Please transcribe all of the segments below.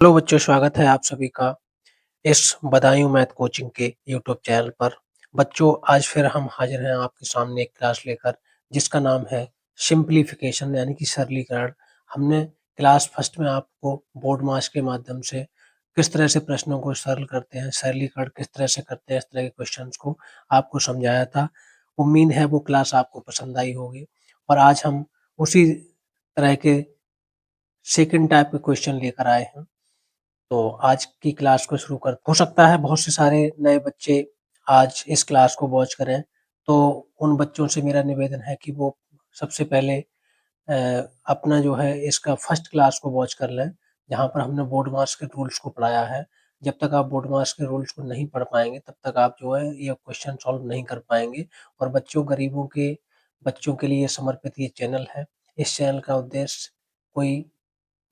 Hello बच्चों, स्वागत है आप सभी का इस बदायूं मैथ कोचिंग के यूट्यूब चैनल पर। बच्चों, आज फिर हम हाजिर हैं आपके सामने एक क्लास लेकर जिसका नाम है सिंप्लीफिकेशन यानी कि सरलीकरण। हमने क्लास फर्स्ट में आपको बोर्ड मास के माध्यम से किस तरह से प्रश्नों को सरल करते हैं, सरलीकरण किस तरह से करते हैं, इस तरह के क्वेश्चंस को आपको समझाया था। उम्मीद है वो क्लास आपको पसंद आई होगी और आज हम उसी तरह के सेकंड टाइप के क्वेश्चन लेकर आए हैं। तो आज की क्लास को शुरू कर हो सकता है बहुत से सारे नए बच्चे आज इस क्लास को वॉच करें, तो उन बच्चों से मेरा निवेदन है कि वो सबसे पहले अपना जो है इसका फर्स्ट क्लास को वॉच कर लें, जहाँ पर हमने बोर्ड मास के रूल्स को पढ़ाया है। जब तक आप बोर्ड मास के रूल्स को नहीं पढ़ पाएँगे, तब तक आप जो है ये क्वेश्चन सॉल्व नहीं कर पाएँगे और गरीबों के बच्चों के लिए समर्पित ये चैनल है। इस चैनल का उद्देश्य कोई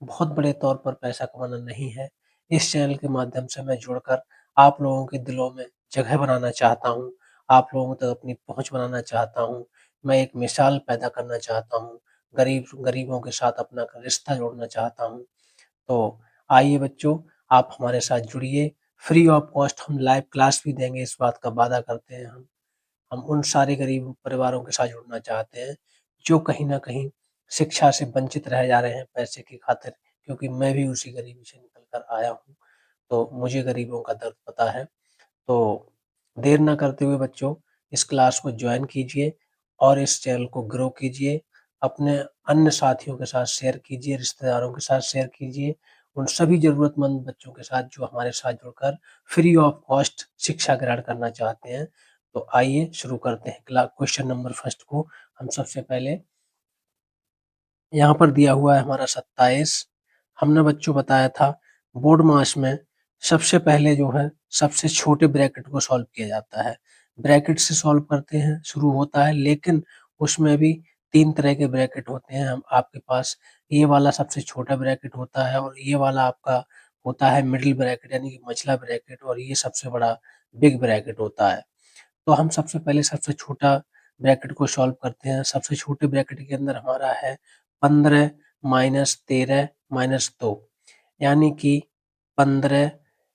बहुत बड़े तौर पर पैसा कमाना नहीं है। इस चैनल के माध्यम से मैं जुड़कर आप लोगों के दिलों में जगह बनाना चाहता हूँ, आप लोगों तक अपनी पहुँच बनाना चाहता हूँ। मैं एक मिसाल पैदा करना चाहता हूँ, गरीबों के साथ अपना रिश्ता जोड़ना चाहता हूँ। तो आइए बच्चों, आप हमारे साथ जुड़िए। फ्री ऑफ कॉस्ट हम लाइव क्लास भी देंगे, इस बात का वादा करते हैं हम। हम उन सारे गरीब परिवारों के साथ जुड़ना चाहते हैं, जो कहीं न कहीं शिक्षा से वंचित रह जा रहे हैं पैसे की खातिर, क्योंकि मैं भी उसी गरीबी से निकल कर आया हूँ, तो मुझे गरीबों का दर्द पता है। तो देर ना करते हुए बच्चों, इस क्लास को जॉइन कीजिए और इस चैनल को ग्रो कीजिए। अपने अन्य साथियों के साथ शेयर कीजिए, रिश्तेदारों के साथ शेयर कीजिए, उन सभी ज़रूरतमंद बच्चों के साथ जो हमारे साथ जुड़कर फ्री ऑफ कॉस्ट शिक्षा ग्रहण करना चाहते हैं। तो आइए शुरू करते हैं क्वेश्चन नंबर फर्स्ट को। हम सबसे पहले यहाँ पर दिया हुआ है हमारा 27। हमने बच्चों बताया था बोर्ड मास में सबसे पहले जो है सबसे छोटे ब्रैकेट को सॉल्व किया जाता है। ब्रैकेट से सॉल्व करते हैं, शुरू होता है, लेकिन उसमें भी 3 तरह के ब्रैकेट होते हैं। हम आपके पास ये वाला सबसे छोटा ब्रैकेट होता है और ये वाला आपका होता है मिडल ब्रैकेट यानी कि मझला ब्रैकेट, और ये सबसे बड़ा बिग ब्रैकेट होता है। तो हम सबसे पहले सबसे छोटा ब्रैकेट को सॉल्व करते हैं। सबसे छोटे ब्रैकेट के अंदर हमारा है 15 माइनस 13 माइनस 2, यानी कि 15,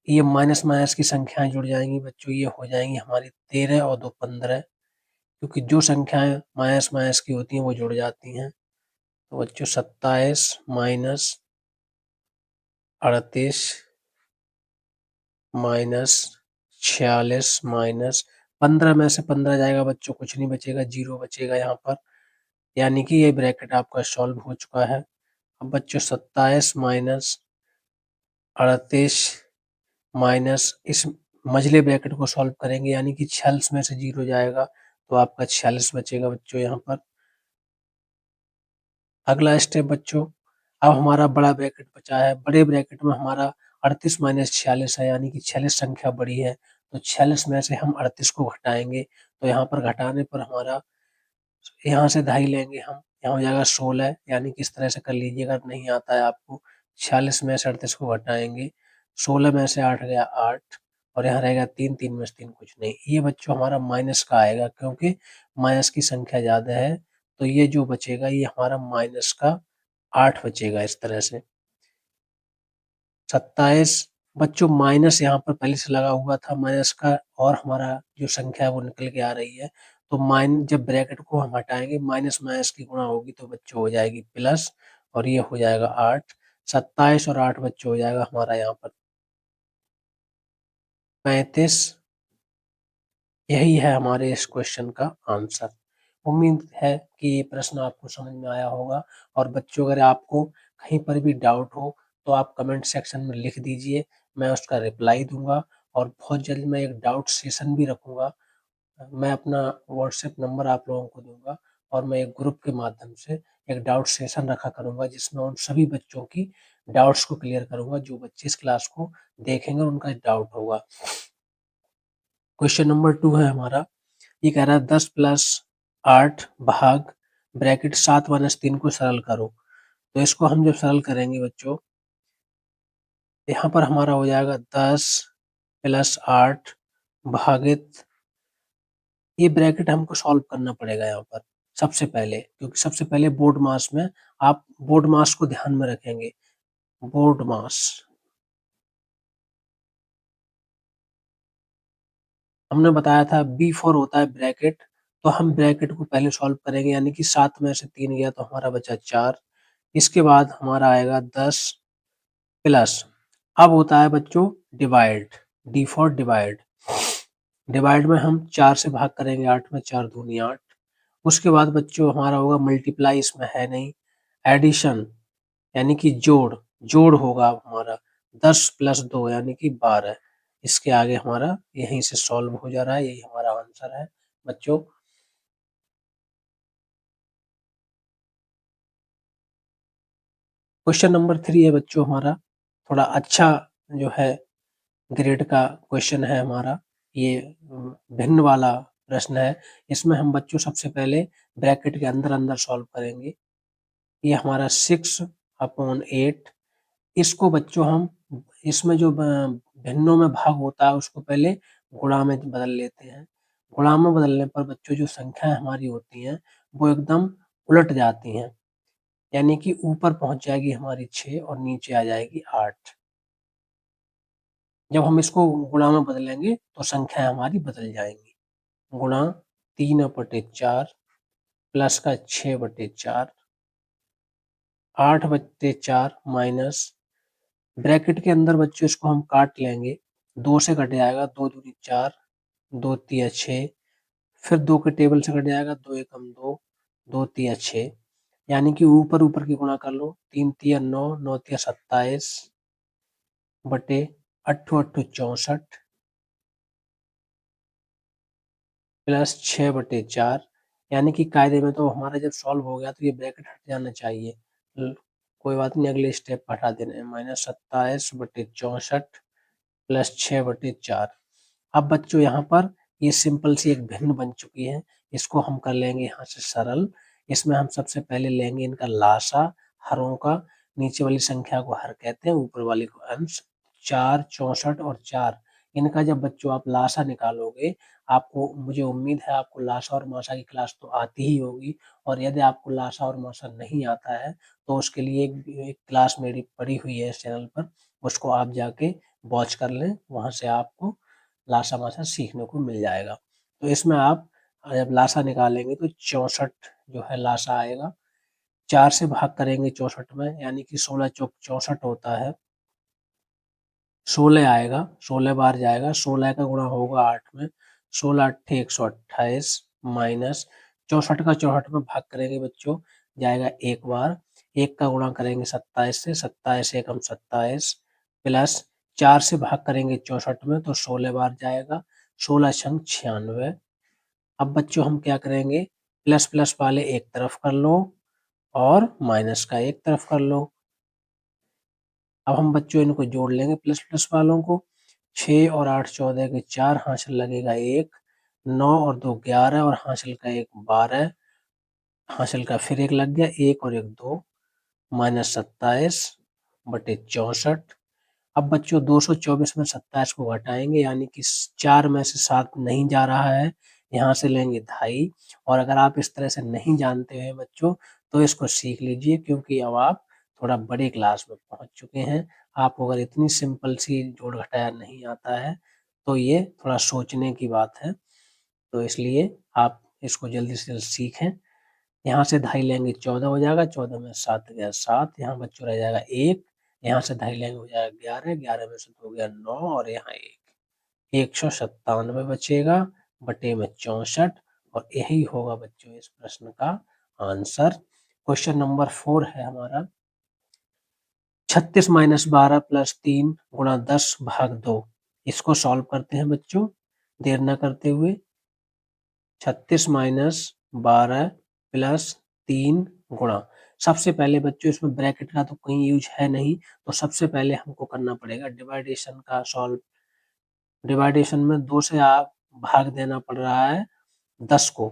ये माइनस माइनस की संख्याएं जुड़ जाएंगी बच्चों, ये हो जाएंगी हमारी 13 और 2 15, क्योंकि जो संख्याएं माइनस माइनस की होती हैं वो जुड़ जाती हैं। तो बच्चों 27 माइनस 38 माइनस 46 माइनस 15 में से 15 जाएगा बच्चों, कुछ नहीं बचेगा, 0 बचेगा यहाँ पर, यानी कि ये ब्रैकेट आपका सॉल्व हो चुका है। अब बच्चों 27 माइनस 38 माइनस इस मझले ब्रैकेट को सॉल्व करेंगे, यानी कि 46 में से 0 जाएगा तो आपका 46 बचेगा बच्चों यहाँ पर। अगला स्टेप बच्चों, अब हमारा बड़ा ब्रैकेट बचा है। बड़े ब्रैकेट में हमारा 38 माइनस 46 है, यानी कि 46 संख्या बड़ी है, तो 46 में से हम 38 को घटाएंगे, तो यहाँ पर घटाने पर हमारा यहाँ से ढाई लेंगे हम, यहाँ हो जाएगा 16, यानी कि इस तरह से कर लीजिए अगर नहीं आता है आपको। 46 में से 38 को घटाएंगे, 16 में से 8 गया 8, और यहाँ रहेगा 3, 3 में से 3 कुछ नहीं। ये बच्चों हमारा माइनस का आएगा, क्योंकि माइनस की संख्या ज़्यादा है, तो ये जो बचेगा ये हमारा माइनस का 8 बचेगा इस तरह से। 27 बच्चों माइनस यहाँ पर पहले से लगा हुआ था माइनस का, और हमारा जो संख्या है वो निकल के आ रही है, तो जब ब्रैकेट को हम हटाएंगे माइनस माइनस की गुणा होगी तो बच्चों हो जाएगी प्लस, और ये हो जाएगा 8। 27 और 8 बच्चों हो जाएगा हमारा यहाँ पर 35। यही है हमारे इस क्वेश्चन का आंसर। उम्मीद है कि ये प्रश्न आपको समझ में आया होगा, और बच्चों अगर आपको कहीं पर भी डाउट हो तो आप कमेंट सेक्शन में लिख दीजिए, मैं उसका रिप्लाई दूंगा। और बहुत जल्द मैं एक डाउट सेशन भी रखूंगा। मैं अपना व्हाट्सएप नंबर आप लोगों को दूंगा और मैं एक ग्रुप के माध्यम से एक डाउट सेशन रखा करूंगा, जिसमें उन सभी बच्चों की डाउट्स को क्लियर करूंगा जो बच्चे इस क्लास को देखेंगे और उनका डाउट होगा। क्वेश्चन नंबर 2 है हमारा, ये कह रहा है 10 प्लस 8 भाग ब्रैकेट 7 माइनस 3 को सरल करो। तो इसको हम जब सरल करेंगे बच्चों, यहाँ पर हमारा हो जाएगा 10 प्लस 8 भागित, ये ब्रैकेट हमको सॉल्व करना पड़ेगा यहाँ पर सबसे पहले, क्योंकि सबसे पहले बोर्ड मास में आप बोर्ड मास को ध्यान में रखेंगे। बोर्ड मास हमने बताया था बी फॉर होता है ब्रैकेट, तो हम ब्रैकेट को पहले सॉल्व करेंगे, यानी कि 7 में से 3 गया तो हमारा बचा 4। इसके बाद हमारा आएगा 10 प्लस, अब होता है बच्चों divide, D for divide. Divide में हम 4 से भाग करेंगे, 8 में 4 दूनी 8। उसके बाद बच्चों हमारा होगा मल्टीप्लाई, इसमें है नहीं, एडिशन यानी कि जोड़, जोड़ होगा हमारा 10 प्लस 2 यानी कि 12। इसके आगे हमारा यहीं से सॉल्व हो जा रहा है, यही हमारा आंसर है बच्चों। क्वेश्चन नंबर 3 है बच्चों हमारा, थोड़ा अच्छा जो है ग्रेड का क्वेश्चन है हमारा, ये भिन्न वाला प्रश्न है। इसमें हम बच्चों सबसे पहले ब्रैकेट के अंदर अंदर सॉल्व करेंगे। ये हमारा 6/8, इसको बच्चों हम इसमें जो भिन्नों में भाग होता है उसको पहले गुणा में बदल लेते हैं। गुणा में बदलने पर बच्चों जो संख्याएं हमारी होती हैं वो एकदम उलट जाती हैं, यानी कि ऊपर पहुंच जाएगी हमारी 6 और नीचे आ जाएगी 8। जब हम इसको गुणा में बदलेंगे तो संख्याएं हमारी बदल जाएंगी। गुणा 3/4 प्लस का 6/4, 8/4 माइनस, ब्रैकेट के अंदर बच्चों इसको हम काट लेंगे, 2 से कट जाएगा, 2 दूनी 4, 2 तिया 6, फिर 2 के टेबल से कट जाएगा, 2 एकम 2, 2 तिया 6, यानी कि ऊपर ऊपर की गुणा कर लो, 3 तिया 9, 9 तिया 27 बटे 8 8 64 प्लस 6/4, यानी कि कायदे में तो हमारा जब सॉल्व हो गया तो ये ब्रैकेट हट जाना चाहिए। कोई बात नहीं, अगले स्टेप पर हटा देना है, -27/64 प्लस 6/4। अब बच्चों यहाँ पर ये सिंपल सी एक भिन्न बन चुकी है, इसको हम कर लेंगे यहाँ से सरल। इसमें हम सबसे पहले लेंगे इनका लासा, हरों का, नीचे वाली संख्या को हर कहते हैं, ऊपर वाली को अंश। 4, 64 और 4, इनका जब बच्चों आप लासा निकालोगे, आपको, मुझे उम्मीद है आपको लासा और मासा की क्लास तो आती ही होगी, और यदि आपको लासा और मासा नहीं आता है तो उसके लिए एक क्लास मेरी पड़ी हुई है इस चैनल पर, उसको आप जाके वॉच कर लें, वहाँ से आपको लासा मासा सीखने को मिल जाएगा। तो इसमें आप जब लासा निकालेंगे तो 64 जो है लासा आएगा, 4 से भाग करेंगे 64 में, यानी कि 16 चौक 64 होता है, 16 आएगा, 16 बार जाएगा, 16 का गुणा होगा 8 में, 16 अट्ठे 128 माइनस 64 का 64 में भाग करेंगे बच्चों, जाएगा एक बार, 1 का गुणा करेंगे 27 से, 27 एकम 27 प्लस 4 से भाग करेंगे 64 में तो 16 बार जाएगा, 16 छंग 96। अब बच्चों हम क्या करेंगे, प्लस प्लस वाले एक तरफ कर लो और माइनस का एक तरफ कर लो। अब हम बच्चों इनको जोड़ लेंगे प्लस प्लस वालों को, 6 और 8 14 के 4, हासिल लगेगा 1, 9 और 2 11 और हासिल का 1 12, हासिल का फिर 1 लग गया, 1 और 1 2, -27/64। अब बच्चों 224 में 27 को घटाएंगे, यानी कि 4 में से 7 नहीं जा रहा है, यहाँ से लेंगे 2.5। और अगर आप इस तरह से नहीं जानते हैं बच्चों तो इसको सीख लीजिए, क्योंकि अब आप थोड़ा बड़े क्लास में पहुंच चुके हैं। आपको अगर इतनी सिंपल सी जोड़ घटाया नहीं आता है तो ये थोड़ा सोचने की बात है, तो इसलिए आप इसको जल्दी से जल्द सीखें। यहाँ से 2.5 लेंगे 14 हो जाएगा, 14 में 7 गया 7, यहाँ बच्चों रह जाएगा 1, यहाँ से 2.5 लेंगे हो जाएगा 11, 11 में से 2 गया 9 और यहाँ 1, 197 बचेगा बटे में 64, और यही होगा बच्चों इस प्रश्न का आंसर। क्वेश्चन नंबर 4 है हमारा, 36 - 12 + 3 गुणा 10/2, इसको सॉल्व करते हैं बच्चों देर न करते हुए। 36 - 12 + 3 गुणा, सबसे पहले बच्चों इसमें ब्रैकेट का तो कहीं यूज है नहीं, तो सबसे पहले हमको करना पड़ेगा डिवाइडेशन का सॉल्व। डिवाइडेशन में 2 से आप भाग देना पड़ रहा है 10 को,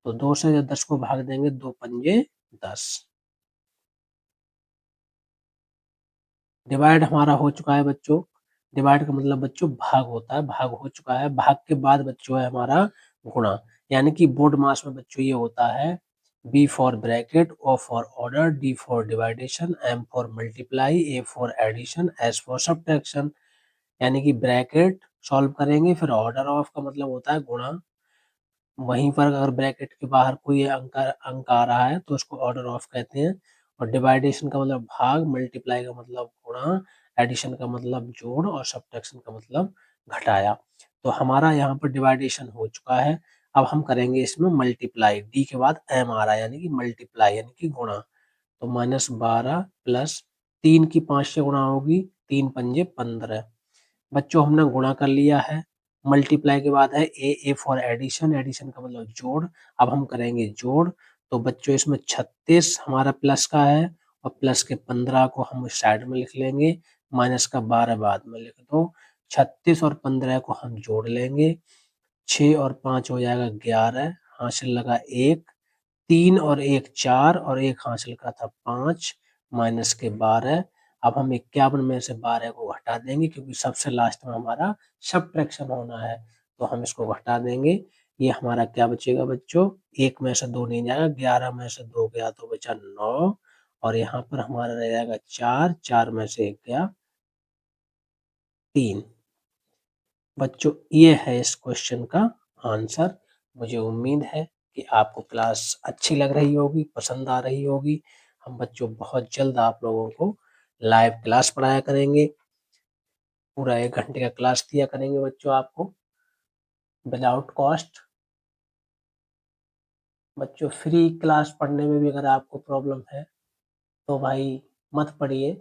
तो 2 से जब 10 को भाग देंगे 2 पंजे 10। डिवाइड हमारा हो चुका है बच्चों, डिवाइड का मतलब बच्चों भाग होता है, भाग हो चुका है, भाग के बाद बच्चों है हमारा गुणा, यानी कि बोर्ड मास में बच्चों ये होता है B for bracket, O for order, D for division, M for multiply, A for addition, S for subtraction, यानी कि ब्रैकेट सॉल्व करेंगे। फिर ऑर्डर ऑफ का मतलब होता है गुणा, वहीं पर अगर ब्रैकेट के बाहर कोई अंक आ रहा है तो उसको ऑर्डर ऑफ कहते हैं। और डिवाइडेशन का मतलब भाग, मल्टीप्लाई का मतलब गुणा, एडिशन का मतलब जोड़ और सब्ट्रैक्शन का मतलब घटाया। तो हमारा यहाँ पर डिवाइडेशन हो चुका है। अब हम करेंगे इसमें मल्टीप्लाई, डी के बाद एम आ रहा है यानी कि मल्टीप्लाई यानी कि गुणा। तो -12 प्लस 3 की 5 से गुणा होगी, 3 पंजे 15। बच्चों हमने गुणा कर लिया है। मल्टीप्लाई के बाद है ए फॉर एडिशन, एडिशन का मतलब जोड़। अब हम करेंगे जोड़। तो बच्चों इसमें 36 हमारा प्लस का है और प्लस के 15 को हम साइड में लिख लेंगे, माइनस का 12 बाद में लिख दो। 36 और 15 को हम जोड़ लेंगे, 6 और 5 हो जाएगा 11, हासिल लगा 1, 3 और 1 4 और 1 हासिल का था 5, माइनस के 12। अब हम 51 में से 12 को घटा देंगे क्योंकि सबसे लास्ट में हमारा सब्ट्रैक्शन होना है, तो हम इसको घटा देंगे। ये हमारा क्या बचेगा बच्चों, 1 में से 2 नहीं जाएगा, 11 में से 2 गया तो बचा 9 और यहाँ पर हमारा रह जाएगा 4, 4 में से 1 गया 3। बच्चों ये है इस क्वेश्चन का आंसर। मुझे उम्मीद है कि आपको क्लास अच्छी लग रही होगी, पसंद आ रही होगी। हम बच्चों बहुत जल्द आप लोगों को लाइव क्लास पढ़ाया करेंगे, पूरा 1 घंटे का क्लास दिया करेंगे बच्चों आपको विदाउट कॉस्ट। बच्चों फ्री क्लास पढ़ने में भी अगर आपको प्रॉब्लम है तो भाई मत पढ़िए।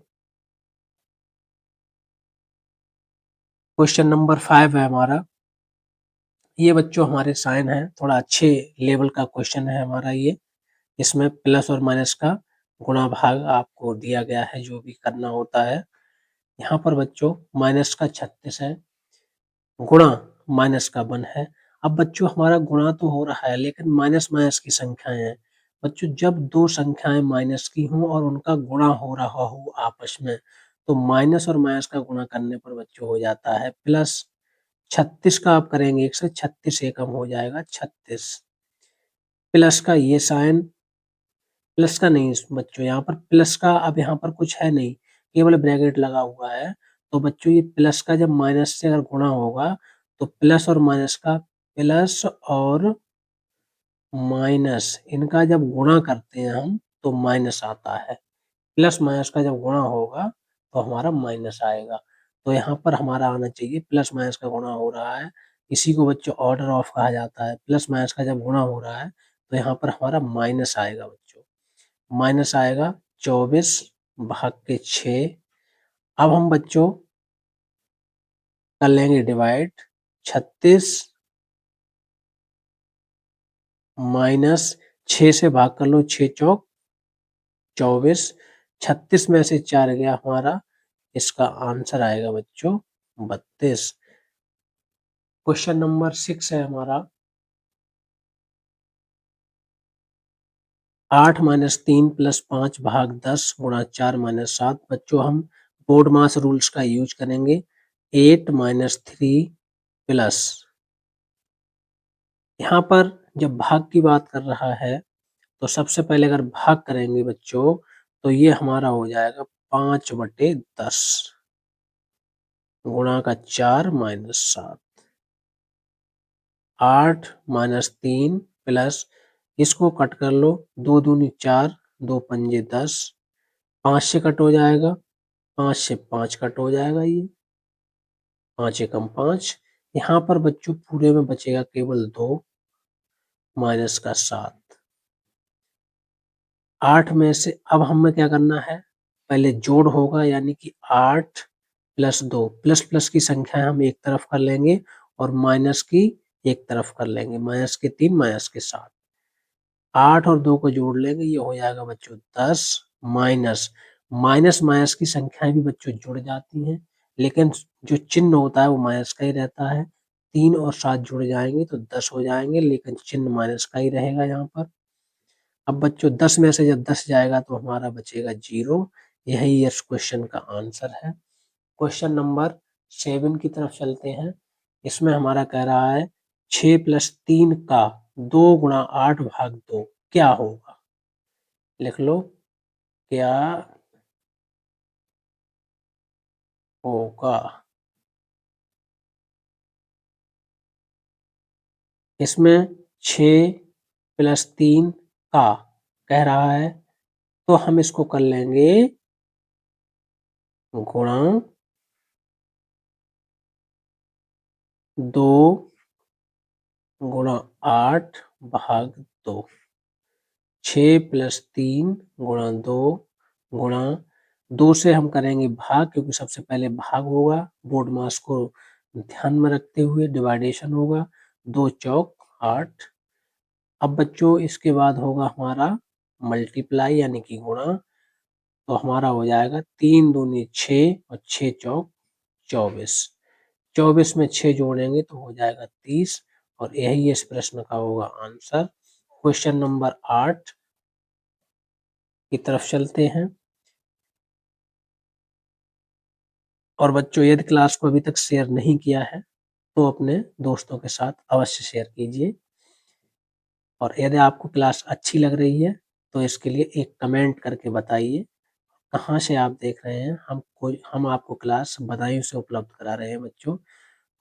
क्वेश्चन नंबर 5 है हमारा। ये बच्चों हमारे साइन है, थोड़ा अच्छे लेवल का क्वेश्चन है हमारा ये। इसमें प्लस और माइनस का गुणा भाग आपको दिया गया है, जो भी करना होता है। यहाँ पर बच्चों माइनस का 36 है, गुणा माइनस का 1 है। अब बच्चों हमारा गुणा तो हो रहा है लेकिन माइनस माइनस की संख्याएं हैं। बच्चों जब दो संख्याएं माइनस की हों और उनका गुणा हो रहा हो आपस में, तो माइनस और माइनस का गुणा करने पर बच्चों हो जाता है प्लस। 36 का आप करेंगे 1 से, 36 एकम हो जाएगा 36। प्लस का ये साइन, प्लस का नहीं बच्चों, यहाँ पर प्लस का अब यहाँ पर कुछ है नहीं, केवल ब्रैकेट लगा हुआ है। तो बच्चों ये प्लस का जब माइनस से अगर गुणा होगा तो प्लस और माइनस का, प्लस और माइनस इनका जब गुणा करते हैं हम तो माइनस आता है। प्लस माइनस का जब गुणा होगा तो हमारा माइनस आएगा। तो यहाँ पर हमारा आना चाहिए प्लस माइनस का गुणा हो रहा है, इसी को बच्चों ऑर्डर ऑफ कहा जाता है। प्लस माइनस का जब गुणा हो रहा है तो यहाँ पर हमारा माइनस आएगा बच्चों, माइनस आएगा 24 भाग के 6। अब हम बच्चों कर लेंगे डिवाइड, 36 माइनस 6 से भाग कर लो, 6 चौक 24, 36 में से 4 गया हमारा, इसका आंसर आएगा बच्चों 32। क्वेश्चन नंबर 6 है हमारा। 8 माइनस 3 प्लस 5 भाग 10 गुणा 4 माइनस 7। बच्चों हम बोर्ड मास रूल्स का यूज करेंगे। 8 माइनस 3 प्लस, यहाँ पर जब भाग की बात कर रहा है तो सबसे पहले अगर भाग करेंगे बच्चों तो ये हमारा हो जाएगा 5/10 गुणा का 4 माइनस 7। 8 माइनस 3 प्लस, इसको कट कर लो, 2 दूनी 4, 2 पंजे 10, 5 से कट हो जाएगा, 5 से 5 कट हो जाएगा, ये 5 एकम 5। यहाँ पर बच्चों पूरे में बचेगा केवल 2 माइनस का 7। 8 में से अब हमें क्या करना है, पहले जोड़ होगा यानी कि 8 प्लस 2, प्लस प्लस की संख्या हम एक तरफ कर लेंगे और माइनस की एक तरफ कर लेंगे, माइनस के 3 माइनस के 7। 8 और 2 को जोड़ लेंगे, ये हो जाएगा बच्चों 10, माइनस माइनस माइनस की संख्याएं भी बच्चों जुड़ जाती हैं लेकिन जो चिन्ह होता है वो माइनस का ही रहता है। 3 और 7 जुड़ जाएंगे तो 10 हो जाएंगे लेकिन चिन्ह माइनस का ही रहेगा यहाँ पर। अब बच्चों 10 में से जब 10 जाएगा तो हमारा बचेगा 0। यही इस क्वेश्चन का आंसर है। क्वेश्चन नंबर 7 की तरफ चलते हैं। इसमें हमारा कह रहा है 6 प्लस 3 का 2 गुणा 8 भाग 2 क्या होगा। लिख लो, क्या होगा। इसमें 6 प्लस 3 का कह रहा है, तो हम इसको कर लेंगे गुणा 2 गुणा 8 भाग 2। 6 प्लस 3 गुणा 2 गुणा 2 से हम करेंगे भाग, क्योंकि सबसे पहले भाग होगा, बोर्ड मास को ध्यान में रखते हुए डिवाइडेशन होगा। 2 चौक 8। अब बच्चों इसके बाद होगा हमारा मल्टीप्लाई यानी कि गुणा, तो हमारा हो जाएगा 3 दूनी 6 और 6 चौक 24। 24 में 6 जोड़ेंगे तो हो जाएगा 30, और यही इस प्रश्न का होगा आंसर। क्वेश्चन नंबर 8 की तरफ चलते हैं। और बच्चों यदि क्लास को अभी तक शेयर नहीं किया है तो अपने दोस्तों के साथ अवश्य शेयर कीजिए, और यदि आपको क्लास अच्छी लग रही है तो इसके लिए एक कमेंट करके बताइए कहाँ से आप देख रहे हैं। हम आपको क्लास बदायूं से उपलब्ध करा रहे हैं बच्चों,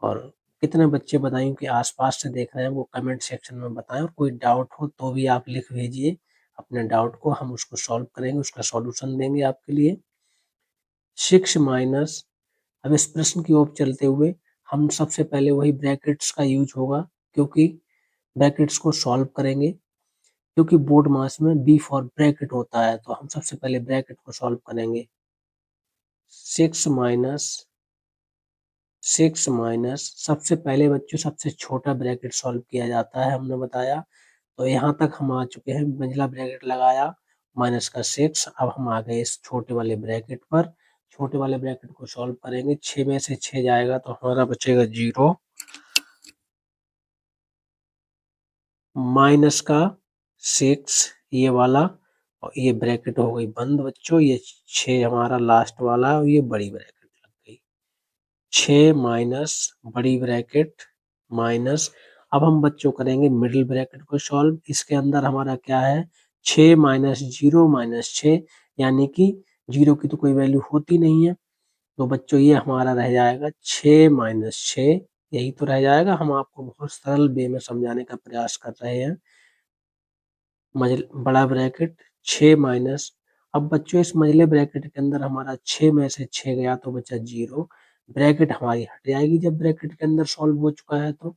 और कितने बच्चे बदायूं के आसपास से देख रहे हैं वो कमेंट सेक्शन में बताएं, और कोई डाउट हो तो भी आप लिख भेजिए अपने डाउट को, हम उसको सॉल्व करेंगे, उसका सॉल्यूशन देंगे आपके लिए। 6 माइनस, अब इस प्रश्न की ओर चलते हुए हम सबसे पहले वही ब्रैकेट्स का यूज होगा, क्योंकि ब्रैकेट्स को सॉल्व करेंगे, क्योंकि बोर्ड मास में बी फॉर ब्रैकेट होता है, तो हम सबसे पहले ब्रैकेट को सॉल्व करेंगे। 6 माइनस सबसे पहले बच्चों सबसे छोटा ब्रैकेट सॉल्व किया जाता है, हमने बताया। तो यहाँ तक हम आ चुके हैं, मंझला ब्रैकेट लगाया माइनस का 6। अब हम आ गए इस छोटे वाले ब्रैकेट पर, छोटे वाले ब्रैकेट को सॉल्व करेंगे। 6 में से 6 जाएगा तो हमारा बचेगा 0, माइनस का 6 ये वाला, और ये ब्रैकेट हो गई बंद बच्चों। ये 6 हमारा लास्ट वाला, और ये बड़ी ब्रैकेट लग गई। 6 माइनस बड़ी ब्रैकेट माइनस, अब हम बच्चों करेंगे मिडिल ब्रैकेट को सॉल्व। इसके अंदर हमारा क्या है, 6 माइनस 0 माइनस 6, यानी कि 0 की तो कोई वैल्यू होती नहीं है, तो बच्चों ये हमारा रह जाएगा 6 माइनस 6, यही तो रह जाएगा। हम आपको बहुत सरल वे में समझाने का प्रयास कर रहे हैं। बड़ा ब्रैकेट 6 माइनस, अब बच्चों इस मझले ब्रैकेट के अंदर हमारा 6 में से 6 गया तो बचा 0, ब्रैकेट हमारी हट जाएगी जब ब्रैकेट के अंदर सॉल्व हो चुका है। तो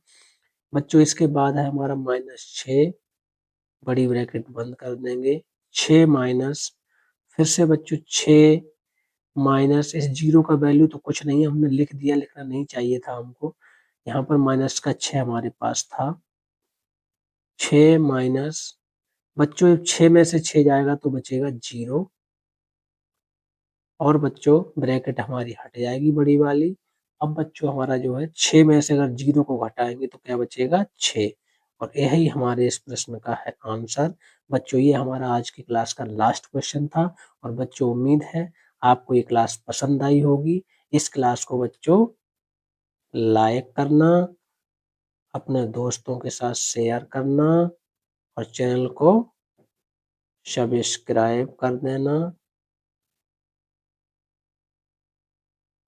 बच्चों इसके बाद है हमारा माइनस 6, बड़ी ब्रैकेट बंद कर देंगे। 6 माइनस, फिर से बच्चों 6 माइनस, इस 0 का वैल्यू तो कुछ नहीं है, हमने लिख दिया, लिखना नहीं चाहिए था हमको। यहाँ पर माइनस का 6 हमारे पास था। 6 माइनस, बच्चों 6 में से 6 जाएगा तो बचेगा 0, और बच्चों ब्रैकेट हमारी हट जाएगी बड़ी वाली। अब बच्चों हमारा जो है 6 में से अगर 0 को घटाएंगे तो क्या बचेगा 6, और यही हमारे इस प्रश्न का है आंसर। बच्चों ये हमारा आज की क्लास का लास्ट क्वेश्चन था, और बच्चों उम्मीद है आपको ये क्लास पसंद आई होगी। इस क्लास को बच्चों लाइक करना, अपने दोस्तों के साथ शेयर करना, और चैनल को सब्सक्राइब कर देना।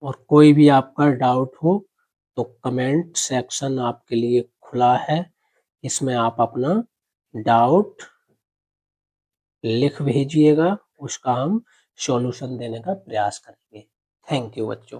और कोई भी आपका डाउट हो तो कमेंट सेक्शन आपके लिए खुला है, इसमें आप अपना डाउट लिख भेजिएगा, उसका हम सॉल्यूशन देने का प्रयास करेंगे। थैंक यू बच्चों।